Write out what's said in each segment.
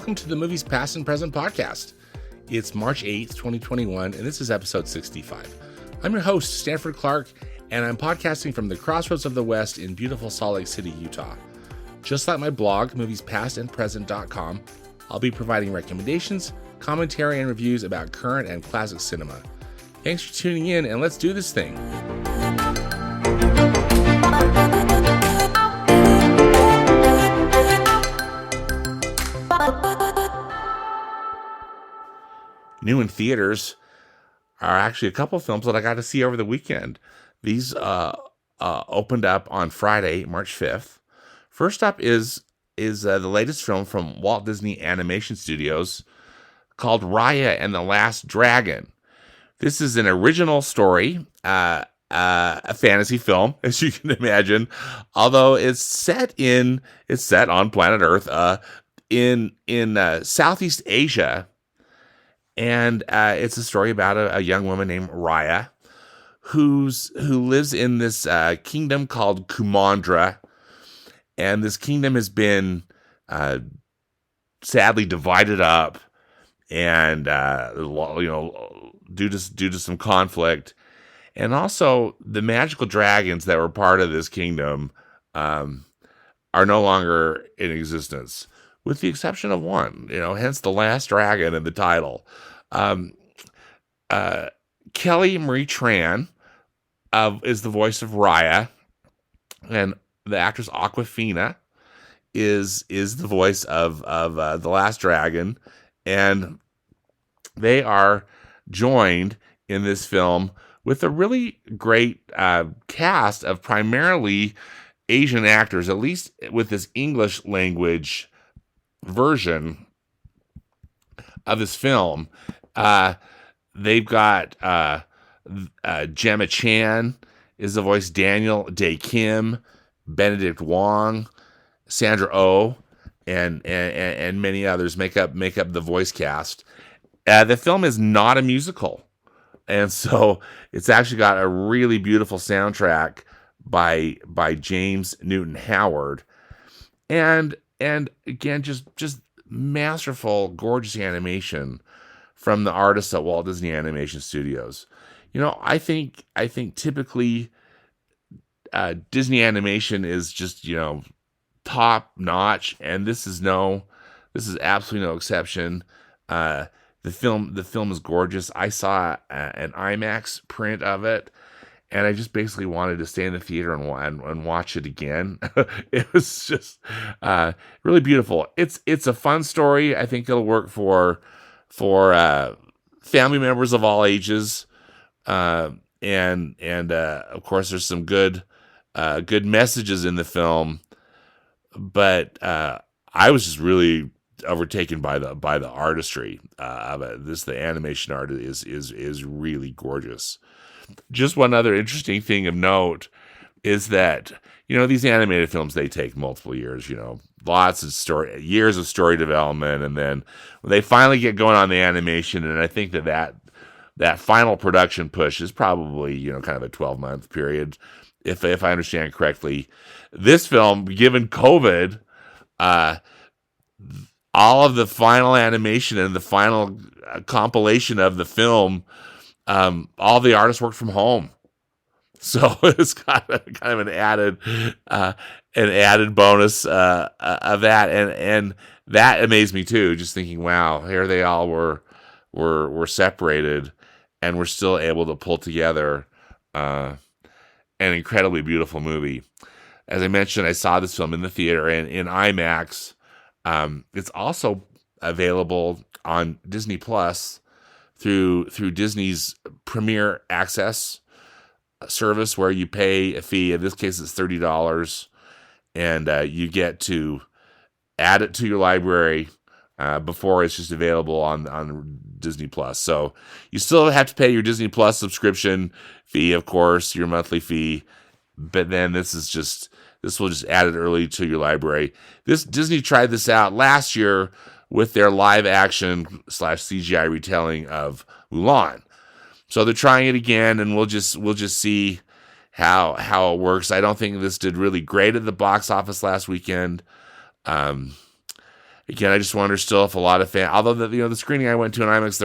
welcome to the Movies Past and Present podcast. It's March 8th, 2021, and this is episode 65. I'm your host, Stanford Clark, and I'm podcasting from the crossroads of the West in beautiful Salt Lake City, Utah. Just like my blog, moviespastandpresent.com, I'll be providing recommendations, commentary, and reviews about current and classic cinema. Thanks for tuning in, and let's do this thing. New in theaters are actually a couple films that I got to see over the weekend. These opened up on Friday, March 5th. First up is the latest film from Walt Disney Animation Studios called Raya and the Last Dragon. This is an original story, a fantasy film, as you can imagine, although it's set on planet Earth, in Southeast Asia. And it's a story about a young woman named Raya who lives in this kingdom called Kumandra. And this kingdom has been sadly divided up, and due to some conflict. And also the magical dragons that were part of this kingdom are no longer in existence, with the exception of one, hence the last dragon in the title. Kelly Marie Tran is the voice of Raya, and the actress Awkwafina is the voice of the last dragon, and they are joined in this film with a really great cast of primarily Asian actors, at least with this English language version of this film. They've got Gemma Chan is the voice, Daniel Dae Kim, Benedict Wong, Sandra Oh, and many others make up the voice cast. The film is not a musical, and so it's actually got a really beautiful soundtrack by James Newton Howard, and again just masterful, gorgeous animation from the artists at Walt Disney Animation Studios. I think typically Disney animation is just top notch, and this is absolutely no exception. The film is gorgeous. I saw an IMAX print of it, and I just basically wanted to stay in the theater and watch it again. It was just really beautiful. It's a fun story. I think it'll work for family members of all ages, and of course there's some good messages in the film. But I was just really overtaken by the artistry of it. The animation art is really gorgeous. Just one other interesting thing of note is that these animated films, they take multiple years. Lots of years of story development, and then when they finally get going on the animation, and I think that final production push is probably kind of a 12-month period, if I understand correctly. This film, given COVID, all of the final animation and the final compilation of the film, all the artists worked from home, so it's got kind of an added bonus of that, and that amazed me too. Just thinking, wow, here they all were separated, and we're still able to pull together an incredibly beautiful movie. As I mentioned, I saw this film in the theater and in IMAX. It's also available on Disney Plus through Disney's Premier Access service, where you pay a fee. In this case, it's $30, and you get to add it to your library before it's just available on Disney Plus. So you still have to pay your Disney Plus subscription fee, of course, your monthly fee, but then this will just add it early to your library. Disney tried this out last year with their live action / CGI retelling of Mulan. So they're trying it again, and we'll just see how it works. I don't think this did really great at the box office last weekend. Again, I just wonder still if a lot of fans, although the screening I went to in IMAX,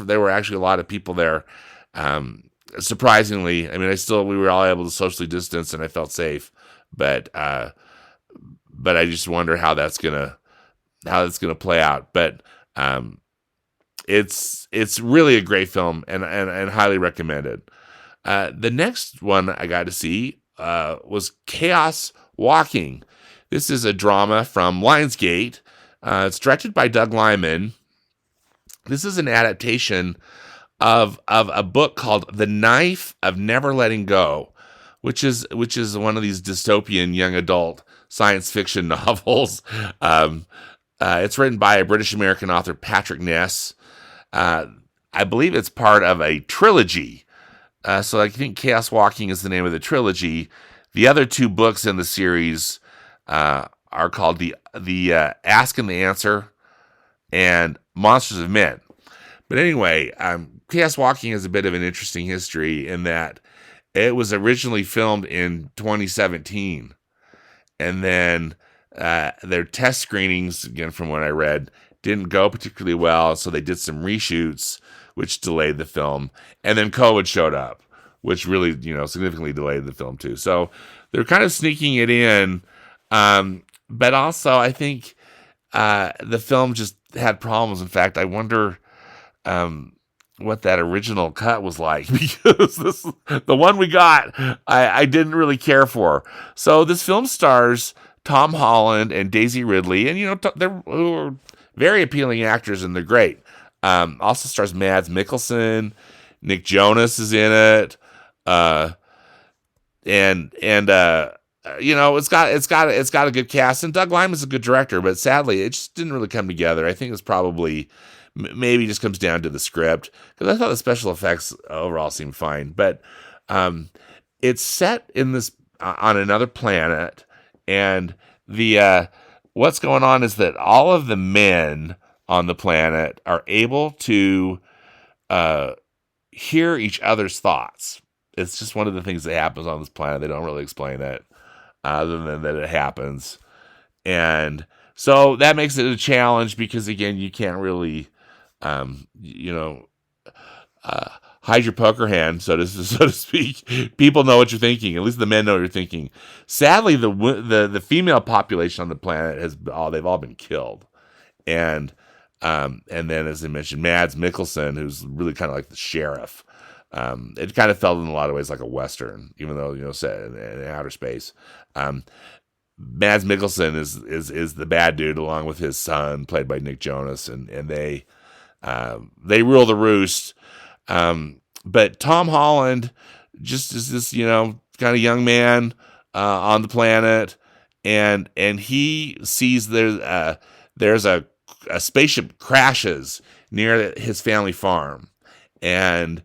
there were actually a lot of people there. Surprisingly, I mean, we were all able to socially distance, and I felt safe. But I just wonder how that's gonna play out. But it's really a great film and highly recommended. The next one I got to see was Chaos Walking. This is a drama from Lionsgate. It's directed by Doug Liman. This is an adaptation of a book called The Knife of Never Letting Go, which is one of these dystopian young adult science fiction novels. It's written by a British American author, Patrick Ness. I believe it's part of a trilogy. So I think Chaos Walking is the name of the trilogy. The other two books in the series are called the Ask and the Answer and Monsters of Men. But anyway, Chaos Walking has a bit of an interesting history in that it was originally filmed in 2017. And then their test screenings, again, from what I read, didn't go particularly well. So they did some reshoots, which delayed the film. And then COVID showed up, which really, significantly delayed the film too. So they're kind of sneaking it in. But also, I think the film just had problems. In fact, I wonder what that original cut was like, because the one we got, I didn't really care for. So this film stars Tom Holland and Daisy Ridley, and they're very appealing actors, and they're great. Also stars Mads Mikkelsen, Nick Jonas is in it, it's got a good cast, and Doug Liman's a good director, but sadly it just didn't really come together. I think it's probably maybe just comes down to the script, because I thought the special effects overall seemed fine, but it's set in this on another planet, and the what's going on is that all of the men on the planet are able to hear each other's thoughts. It's just one of the things that happens on this planet. They don't really explain it, other than that it happens. And so that makes it a challenge, because again, you can't really, hide your poker hand, so to speak. People know what you're thinking. At least the men know what you're thinking. Sadly, the female population on the planet they've all been killed. And then, as I mentioned, Mads Mikkelsen, who's really kind of like the sheriff. It kind of felt in a lot of ways like a Western, even though, set in outer space. Mads Mikkelsen is the bad dude, along with his son, played by Nick Jonas, and they rule the roost. But Tom Holland just is this, kind of young man on the planet, and he sees there's a spaceship crashes near his family farm, and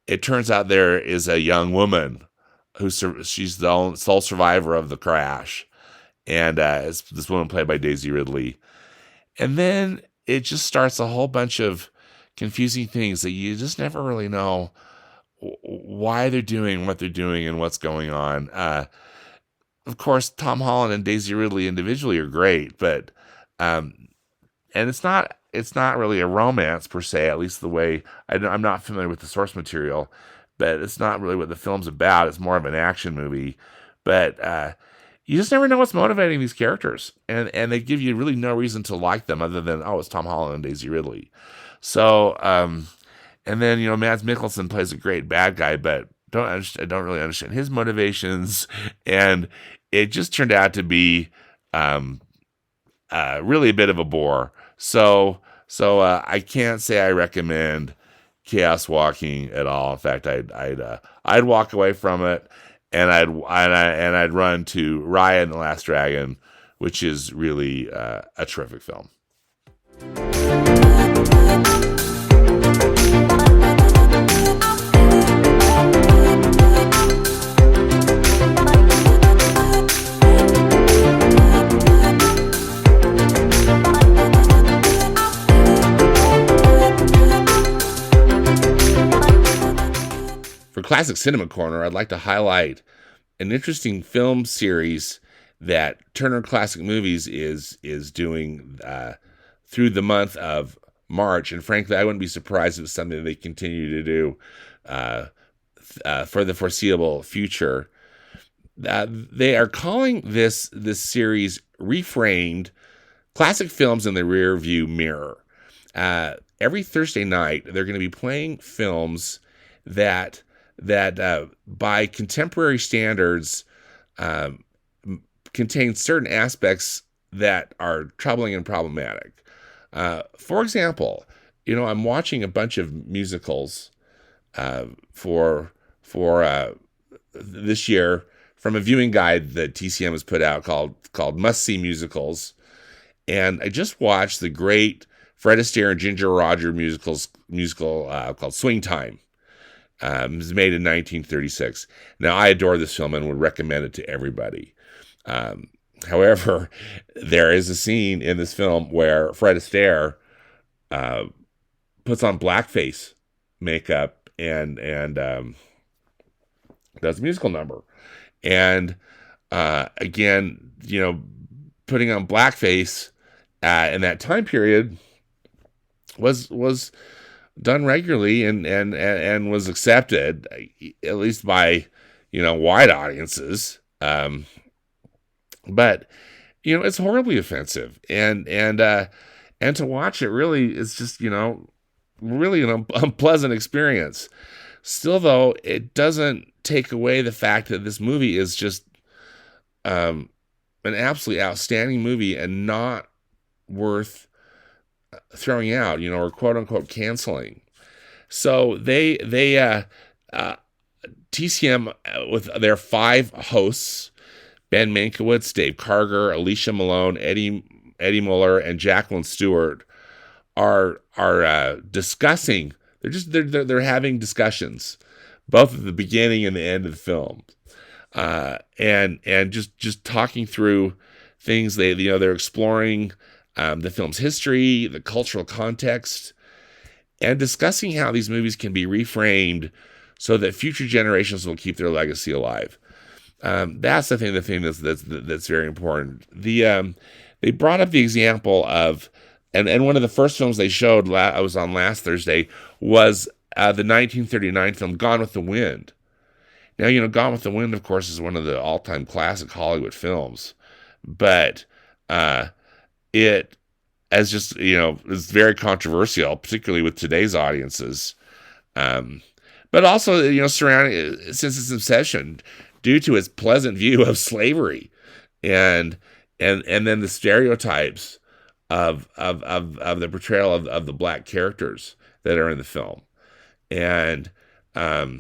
it turns out there is a young woman she's the sole survivor of the crash, and it's this woman played by Daisy Ridley. And then it just starts a whole bunch of confusing things that you just never really know why they're doing what they're doing and what's going on. Of course, Tom Holland and Daisy Ridley individually are great, but and it's not really a romance per se, at least the way I'm not familiar with the source material, but it's not really what the film's about. It's more of an action movie, but you just never know what's motivating these characters, and they give you really no reason to like them other than, it's Tom Holland and Daisy Ridley. So, and then, Mads Mikkelsen plays a great bad guy, but I don't really understand his motivations, and it just turned out to be really a bit of a bore. So I can't say I recommend Chaos Walking at all. In fact, I'd walk away from it, and I'd run to Raya and the Last Dragon, which is really a terrific film. For Classic Cinema Corner, I'd like to highlight an interesting film series that Turner Classic Movies is doing through the month of March. And frankly, I wouldn't be surprised if it's something they continue to do for the foreseeable future. They are calling this series Reframed Classic Films in the Rearview Mirror. Every Thursday night, they're going to be playing films that by contemporary standards contain certain aspects that are troubling and problematic. For example, I'm watching a bunch of musicals for this year from a viewing guide that TCM has put out called Must See Musicals. And I just watched the great Fred Astaire and Ginger Rogers musical called Swing Time. It was made in 1936. Now, I adore this film and would recommend it to everybody. However, there is a scene in this film where Fred Astaire puts on blackface makeup and does a musical number. And again, putting on blackface in that time period was done regularly and was accepted, at least by wide audiences. But it's horribly offensive, and to watch it really is just really an unpleasant experience. Still, though, it doesn't take away the fact that this movie is just an absolutely outstanding movie and not worth throwing out, or quote unquote canceling. So they TCM with their 5 hosts, Ben Mankiewicz, Dave Karger, Alicia Malone, Eddie Muller, and Jacqueline Stewart are discussing. They're having discussions, both at the beginning and the end of the film, and just talking through things. They're exploring the film's history, the cultural context, and discussing how these movies can be reframed so that future generations will keep their legacy alive. That's the thing that's very important. They brought up the example of, and one of the first films they showed, I was on last Thursday, was the 1939 film Gone with the Wind. Now, Gone with the Wind, of course, is one of the all-time classic Hollywood films, but it, as just, is very controversial, particularly with today's audiences. But also, surrounding, since its inception, due to its pleasant view of slavery and then the stereotypes of the portrayal of the black characters that are in the film. And I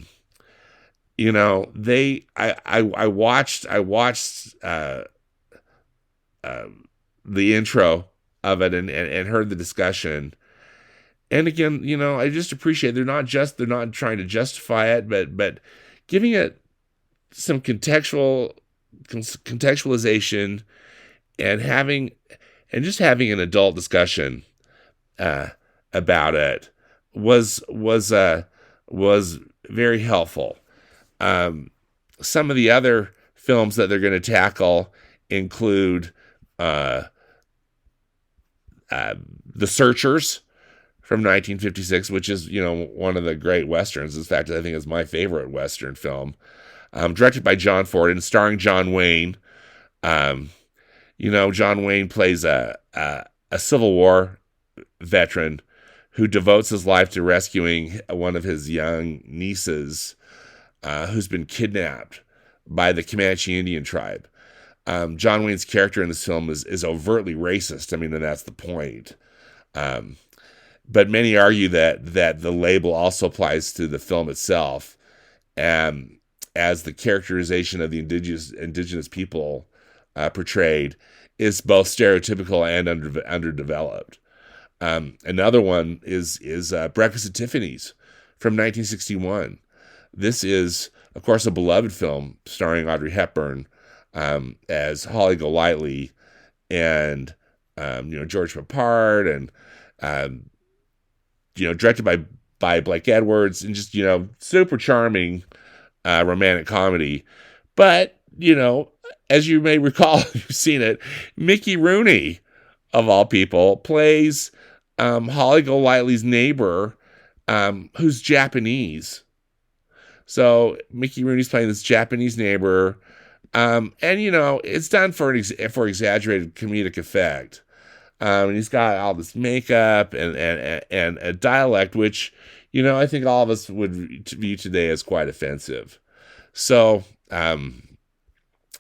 watched the intro of it and heard the discussion. And again, I just appreciate they're not trying to justify it, but giving it some contextualization and having an adult discussion about it was very helpful. Some of the other films that they're going to tackle include The Searchers from 1956, which is, one of the great Westerns. In fact, I think it's my favorite Western film. Directed by John Ford and starring John Wayne. John Wayne plays a Civil War veteran who devotes his life to rescuing one of his young nieces who's been kidnapped by the Comanche Indian tribe. John Wayne's character in this film is overtly racist. I mean, and that's the point. But many argue that the label also applies to the film itself, as the characterization of the indigenous people portrayed is both stereotypical and underdeveloped. Another one is Breakfast at Tiffany's from 1961. This is, of course, a beloved film starring Audrey Hepburn as Holly Golightly and George Peppard and directed by Blake Edwards, and just super charming romantic comedy. But as you may recall, if you've seen it, Mickey Rooney of all people, plays Holly Golightly's neighbor, who's Japanese. So Mickey Rooney's playing this Japanese neighbor, and it's done for exaggerated comedic effect. And he's got all this makeup and a dialect, which I think all of us would view today as quite offensive. So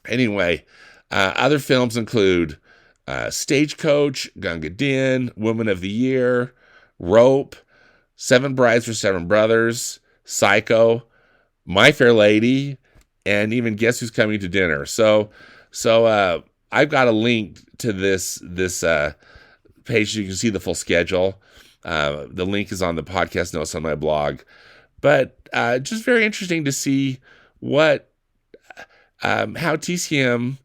anyway, other films include Stagecoach, Gunga Din, Woman of the Year, Rope, Seven Brides for Seven Brothers, Psycho, My Fair Lady, and even Guess Who's Coming to Dinner. So I've got a link to this page so you can see the full schedule. The link is on the podcast notes on my blog. But just very interesting to see what how TCM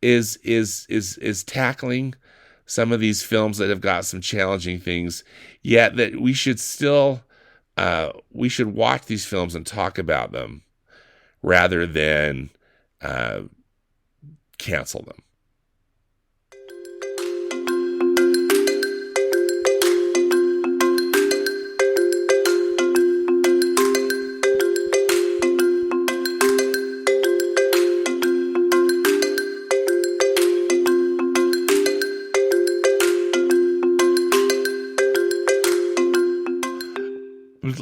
is tackling some of these films that have got some challenging things, yet that we should still we should watch these films and talk about them rather than cancel them.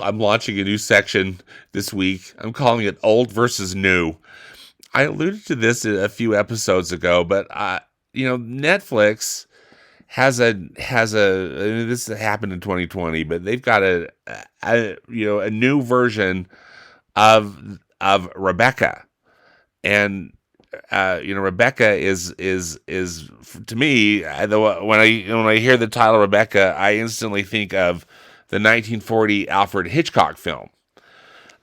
I'm launching a new section this week. I'm calling it Old versus New. I alluded to this a few episodes ago, but Netflix has this happened in 2020, but they've got a new version of Rebecca, and Rebecca is to me, when I hear the title Rebecca, I instantly think of the 1940 Alfred Hitchcock film,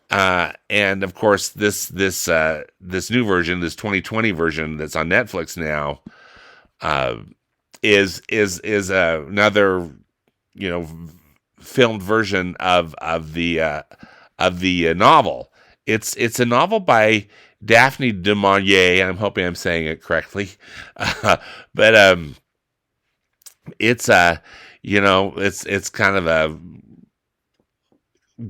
and of course this new version, this 2020 version that's on Netflix now, is another filmed version of the novel. It's a novel by Daphne du Maurier. I'm hoping I'm saying it correctly, but it's it's kind of a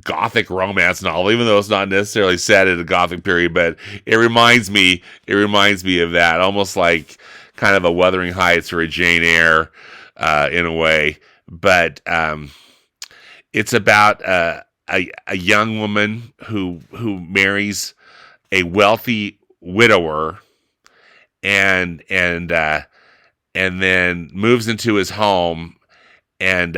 Gothic romance novel, even though it's not necessarily set in a Gothic period, but it reminds me of that, almost like kind of a Wuthering Heights or a Jane Eyre in a way. But it's about a young woman who marries a wealthy widower, and then moves into his home, and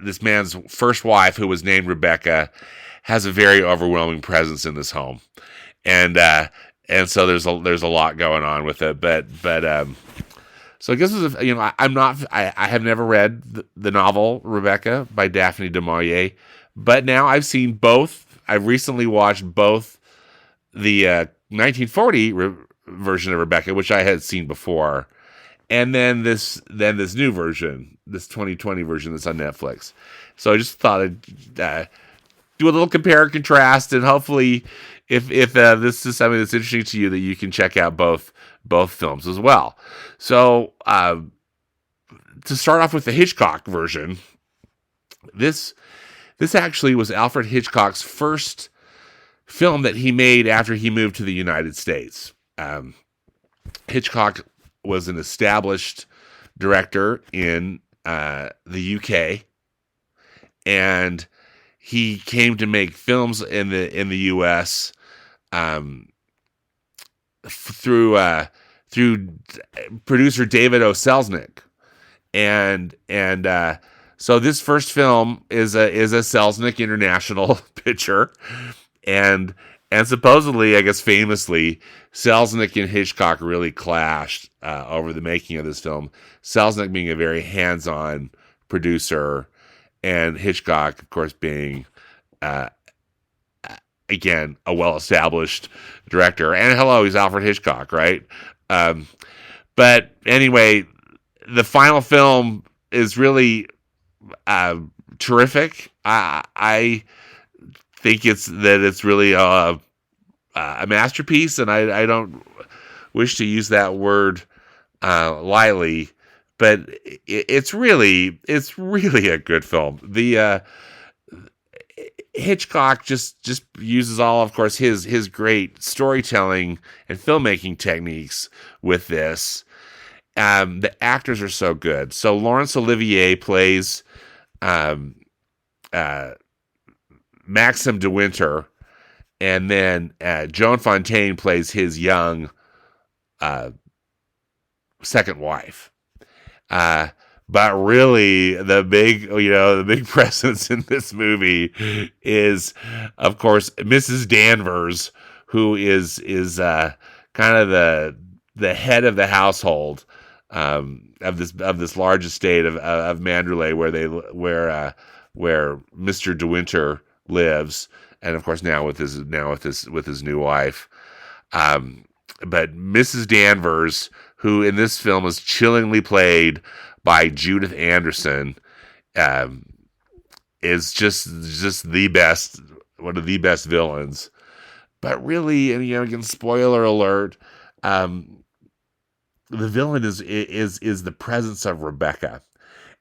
this man's first wife, who was named Rebecca, has a very overwhelming presence in this home, and so there's a lot going on with it. But so I guess I have never read the novel Rebecca by Daphne du Maurier, but now I've seen both. I've recently watched both the 1940 version of Rebecca, which I had seen before, and then this new version, this 2020 version that's on Netflix. So I just thought I'd do a little compare and contrast, and hopefully, if this is something that's interesting to you, that you can check out both films as well. So to start off with the Hitchcock version, this actually was Alfred Hitchcock's first film that he made after he moved to the United States. Hitchcock was an established director in the UK, and he came to make films in the US through producer David O. Selznick, and so this first film is a Selznick International picture, and supposedly, I guess famously, Selznick and Hitchcock really clashed over the making of this film. Selznick being a very hands-on producer, and Hitchcock, of course, being again a well-established director. And hello, he's Alfred Hitchcock, right? But anyway, the final film is really terrific. I think it's really a masterpiece, and I don't wish to use that word lightly, but it's really a good film. The Hitchcock just uses all, of course, his great storytelling and filmmaking techniques with this. The actors are so good. So Laurence Olivier plays um, Maxim de Winter, and then Joan Fontaine plays his young second wife. But really, the big presence in this movie is, of course, Mrs. Danvers, who is kind of the head of the household of this large estate of Manderley, where Mr. De Winter lives, and of course now with his new wife. But Mrs. Danvers, who in this film is chillingly played by Judith Anderson, is just the best, one of the best villains. But really, and again, spoiler alert, the villain is the presence of Rebecca,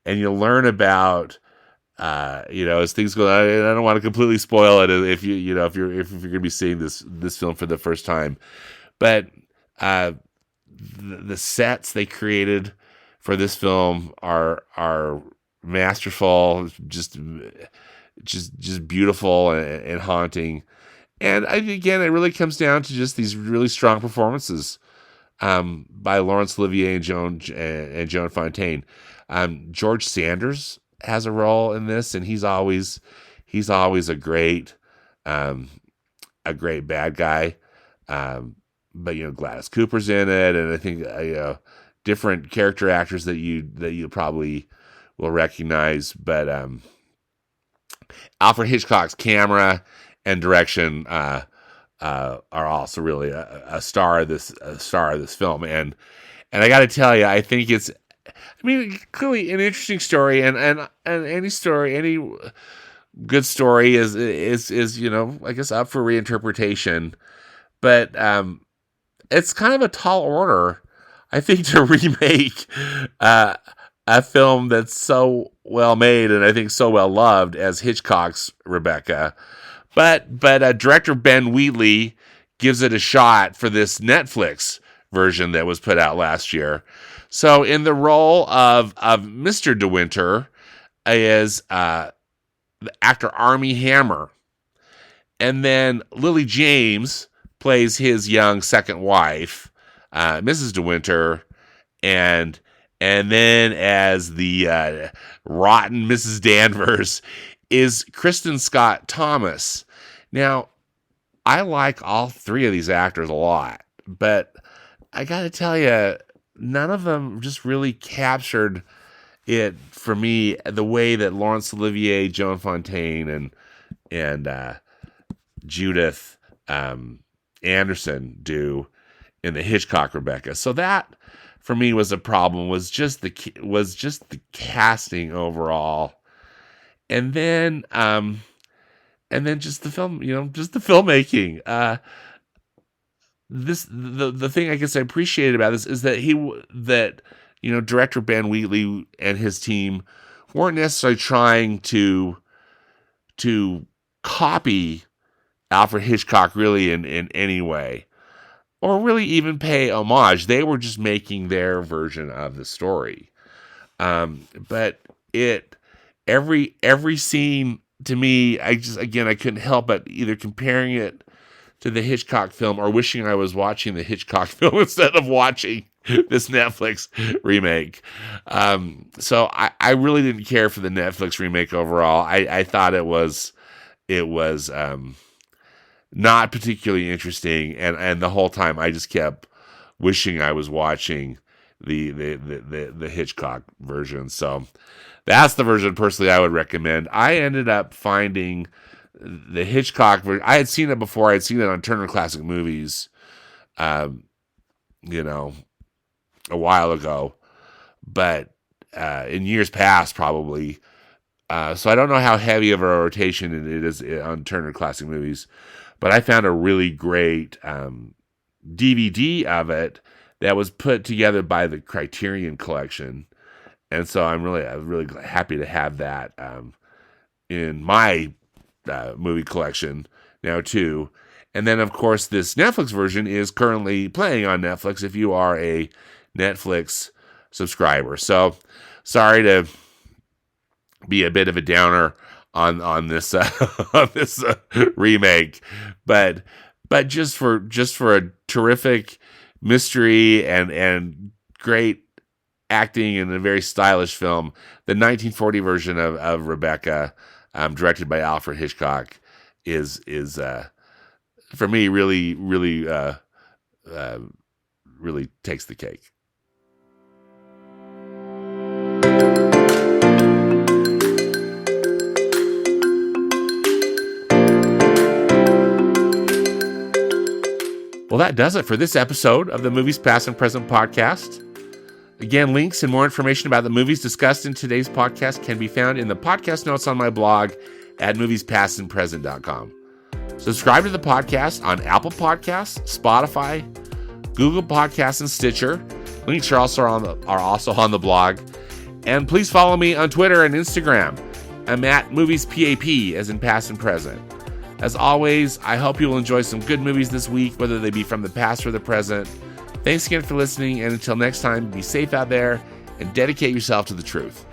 and you learn about as things go. I don't want to completely spoil it if if you're going to be seeing this film for the first time, but the sets they created for this film are masterful, just beautiful and haunting. And again, it really comes down to just these really strong performances by Laurence Olivier and Joan Fontaine. George Sanders has a role in this, and he's always a great bad guy. But Gladys Cooper's in it, and I think different character actors that you probably will recognize. But Alfred Hitchcock's camera and direction are also really a star of this film, and I got to tell you, I think it's, clearly an interesting story, and any good story is I guess up for reinterpretation, but it's kind of a tall order, I think, to remake a film that's so well made and I think so well loved as Hitchcock's Rebecca. But director Ben Wheatley gives it a shot for this Netflix version that was put out last year. So in the role of Mr. De Winter is the actor Armie Hammer. And then Lily James plays his young second wife, Mrs. De Winter, and then as the rotten Mrs. Danvers is Kristen Scott Thomas. Now, I like all three of these actors a lot, but I got to tell you, none of them just really captured it for me the way that Laurence Olivier, Joan Fontaine, and Judith Anderson do in the Hitchcock Rebecca. So that for me was a problem. Was just the casting overall, and then just the film. Just the filmmaking. The thing I guess I appreciated about this is that director Ben Wheatley and his team weren't necessarily trying to copy Alfred Hitchcock really in any way, or really even pay homage. They were just making their version of the story. But every scene to me, I couldn't help but either comparing it to the Hitchcock film or wishing I was watching the Hitchcock film instead of watching this Netflix remake. So I really didn't care for the Netflix remake overall. I thought it was not particularly interesting, and the whole time I just kept wishing I was watching the Hitchcock version. So that's the version personally I would recommend. I ended up finding the Hitchcock version. I had seen it before. I had seen it on Turner Classic Movies, a while ago, but in years past probably. So I don't know how heavy of a rotation it is on Turner Classic Movies, but I found a really great DVD of it that was put together by the Criterion Collection. And so I'm really happy to have that in my movie collection now too. And then, of course, this Netflix version is currently playing on Netflix if you are a Netflix subscriber. So sorry to be a bit of a downer on this on this remake, but just for a terrific mystery and great acting in a very stylish film, the 1940 version of Rebecca, directed by Alfred Hitchcock, is for me really takes the cake. Well, that does it for this episode of the Movies Past and Present podcast. Again, links and more information about the movies discussed in today's podcast can be found in the podcast notes on my blog at moviespastandpresent.com. Subscribe to the podcast on Apple Podcasts, Spotify, Google Podcasts, and Stitcher. Links are also on the blog. And please follow me on Twitter and Instagram. I'm at moviespap, as in past and present. As always, I hope you will enjoy some good movies this week, whether they be from the past or the present. Thanks again for listening, and until next time, be safe out there and dedicate yourself to the truth.